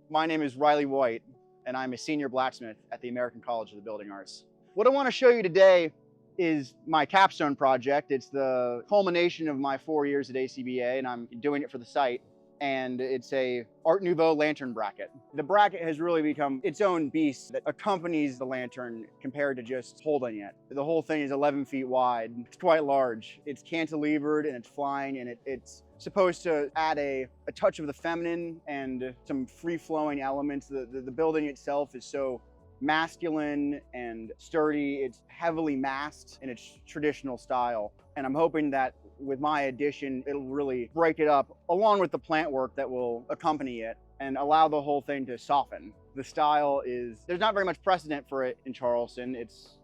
My name is Riley White, and I'm a senior blacksmith at the American College of the Building Arts. What I want to show you today is my capstone project. It's the culmination of my 4 years at ACBA, and I'm doing it for the site. And it's a Art Nouveau lantern bracket. The bracket has really become its own beast that accompanies the lantern compared to just holding it. The whole thing is 11 feet wide. It's quite large. It's cantilevered and it's flying, and it's supposed to add a touch of the feminine and some free-flowing elements. The building itself is so masculine and sturdy. It's heavily masked in its traditional style. And I'm hoping that with my addition, it'll really break it up along with the plant work that will accompany it and allow the whole thing to soften. The style is, there's not very much precedent for it in Charleston. It's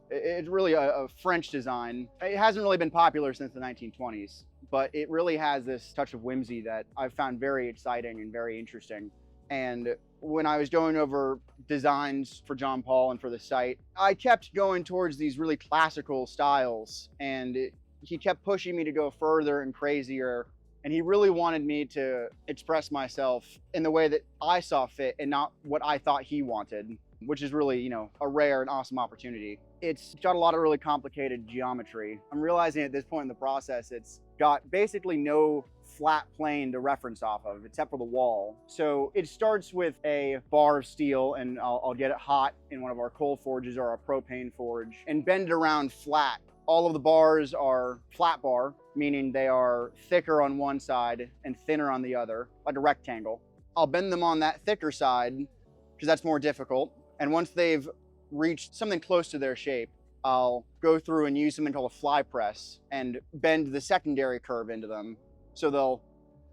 really a French design. It hasn't really been popular since the 1920s, but it really has this touch of whimsy that I've found very exciting and very interesting. And when I was going over designs for John Paul and for the site, I kept going towards these really classical styles, and he kept pushing me to go further and crazier. And he really wanted me to express myself in the way that I saw fit and not what I thought he wanted, which is really, a rare and awesome opportunity. It's got a lot of really complicated geometry. I'm realizing at this point in the process, it's got basically no flat plane to reference off of, except for the wall. So it starts with a bar of steel, and I'll get it hot in one of our coal forges or our propane forge and bend it around flat. All of the bars are flat bar, meaning they are thicker on one side and thinner on the other, like a rectangle. I'll bend them on that thicker side because that's more difficult. And once they've reached something close to their shape, I'll go through and use something called a fly press and bend the secondary curve into them. So they'll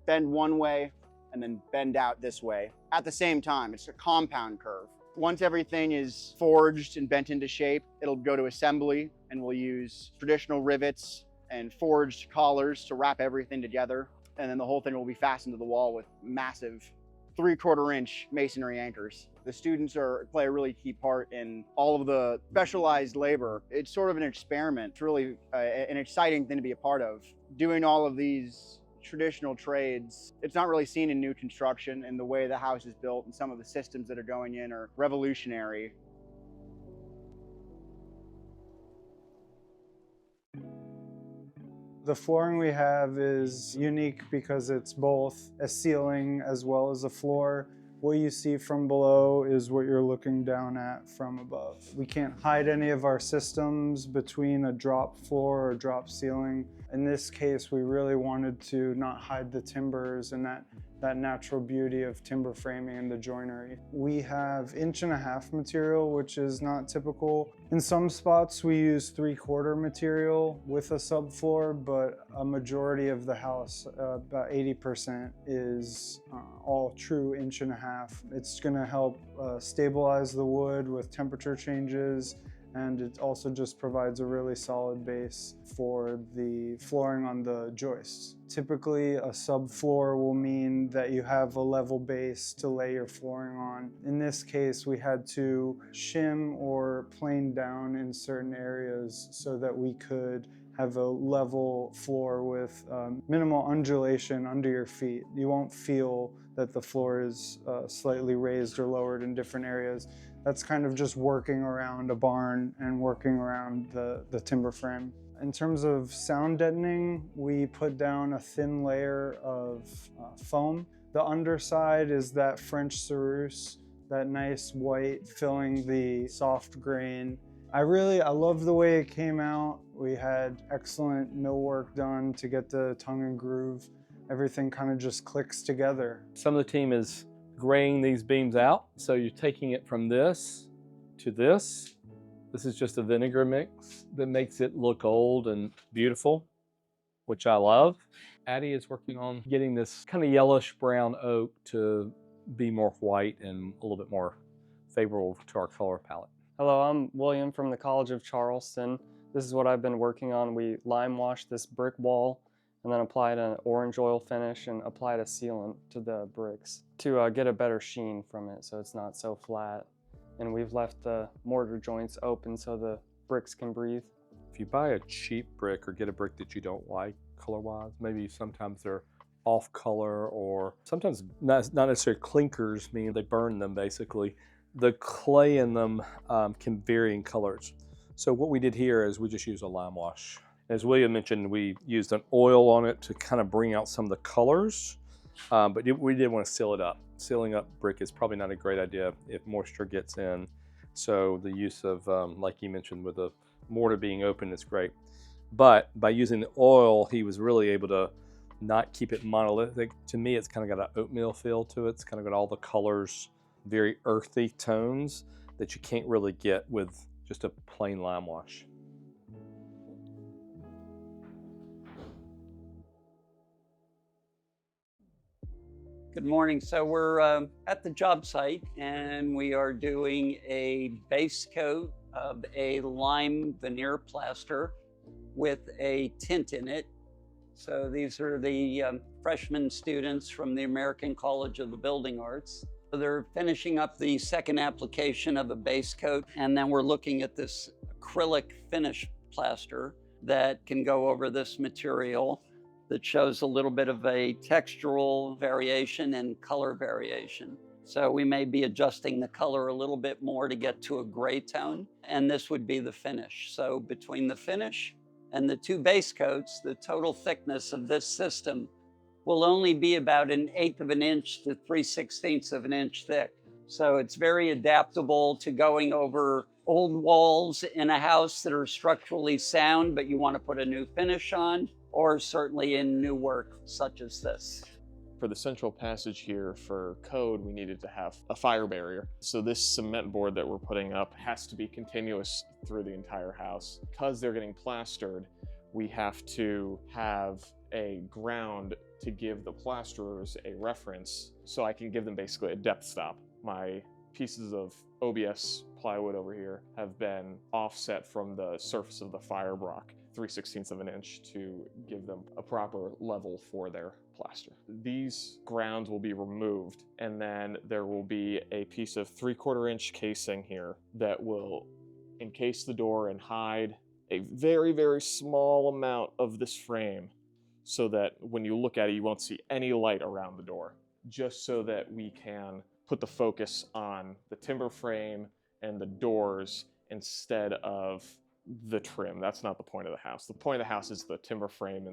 bend one way and then bend out this way at the same time. It's a compound curve. Once everything is forged and bent into shape, it'll go to assembly, and we'll use traditional rivets and forged collars to wrap everything together. And then the whole thing will be fastened to the wall with massive 3/4 inch masonry anchors. The students play a really key part in all of the specialized labor. It's sort of an experiment. It's really an exciting thing to be a part of. Doing all of these traditional trades, it's not really seen in new construction, and the way the house is built and some of the systems that are going in are revolutionary. The flooring we have is unique because it's both a ceiling as well as a floor. What you see from below is what you're looking down at from above. We can't hide any of our systems between a drop floor or drop ceiling. In this case, we really wanted to not hide the timbers and that natural beauty of timber framing and the joinery. We have 1.5 inch material, which is not typical. In some spots, we use 3/4 material with a subfloor, but a majority of the house, about 80%, is all true 1.5 inch. It's gonna help stabilize the wood with temperature changes, and it also just provides a really solid base for the flooring on the joists. Typically, a subfloor will mean that you have a level base to lay your flooring on. In this case, we had to shim or plane down in certain areas so that we could have a level floor with minimal undulation under your feet. You won't feel that the floor is slightly raised or lowered in different areas. That's kind of just working around a barn and working around the timber frame. In terms of sound deadening, we put down a thin layer of foam. The underside is that French ceruse, that nice white filling the soft grain. I love the way it came out. We had excellent millwork done to get the tongue and groove. Everything kind of just clicks together. Some of the team is graying these beams out. So you're taking it from this to this. This is just a vinegar mix that makes it look old and beautiful, which I love. Addie is working on getting this kind of yellowish brown oak to be more white and a little bit more favorable to our color palette. Hello, I'm William from the College of Charleston. This is what I've been working on. We lime washed this brick wall and then applied an orange oil finish and applied a sealant to the bricks to get a better sheen from it so it's not so flat. And we've left the mortar joints open so the bricks can breathe. If you buy a cheap brick or get a brick that you don't like color-wise, maybe sometimes they're off color, or sometimes not necessarily clinkers, meaning they burn them basically. The clay in them can vary in colors. So what we did here is we just used a lime wash. As William mentioned, we used an oil on it to kind of bring out some of the colors, but we did want to seal it up. Sealing up brick is probably not a great idea if moisture gets in. So the use of, like you mentioned, with the mortar being open is great. But by using the oil, he was really able to not keep it monolithic. To me, it's kind of got an oatmeal feel to it. It's kind of got all the colors, very earthy tones that you can't really get with just a plain lime wash. Good morning. So we're at the job site, and we are doing a base coat of a lime veneer plaster with a tint in it. So these are the freshman students from the American College of the Building Arts. They're finishing up the second application of a base coat, and then we're looking at this acrylic finish plaster that can go over this material that shows a little bit of a textural variation and color variation. So we may be adjusting the color a little bit more to get to a gray tone, and this would be the finish. So between the finish and the two base coats, the total thickness of this system will only be about 1/8 of an inch to 3/16 of an inch thick. So it's very adaptable to going over old walls in a house that are structurally sound, but you want to put a new finish on, or certainly in new work such as this. For the central passage here for code, we needed to have a fire barrier. So this cement board that we're putting up has to be continuous through the entire house. Because they're getting plastered, we have to have a ground to give the plasterers a reference so I can give them basically a depth stop. My pieces of OBS plywood over here have been offset from the surface of the fire block 3/16 of an inch to give them a proper level for their plaster. These grounds will be removed, and then there will be a piece of 3/4 inch casing here that will encase the door and hide a very, very small amount of this frame so that when you look at it, you won't see any light around the door, just so that we can put the focus on the timber frame and the doors instead of the trim. That's not the point of the house. The point of the house is the timber frame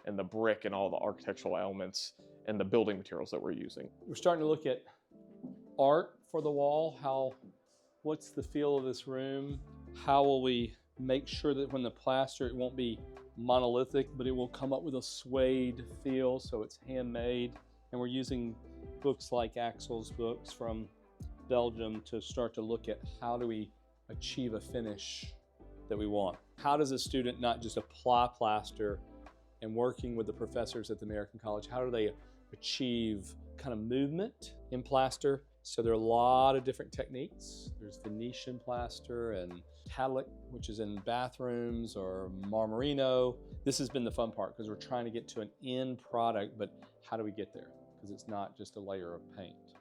and the brick and all the architectural elements and the building materials that we're using. We're starting to look at art for the wall. What's the feel of this room? How will we make sure that when the plaster, it won't be monolithic, but it will come up with a suede feel, so it's handmade. And we're using books like Axel's books from Belgium to start to look at how do we achieve a finish that we want. How does a student not just apply plaster, and working with the professors at the American College, how do they achieve kind of movement in plaster? So there are a lot of different techniques. There's Venetian plaster and Metallic, which is in bathrooms, or Marmerino. This has been the fun part because we're trying to get to an end product, but how do we get there? Because it's not just a layer of paint.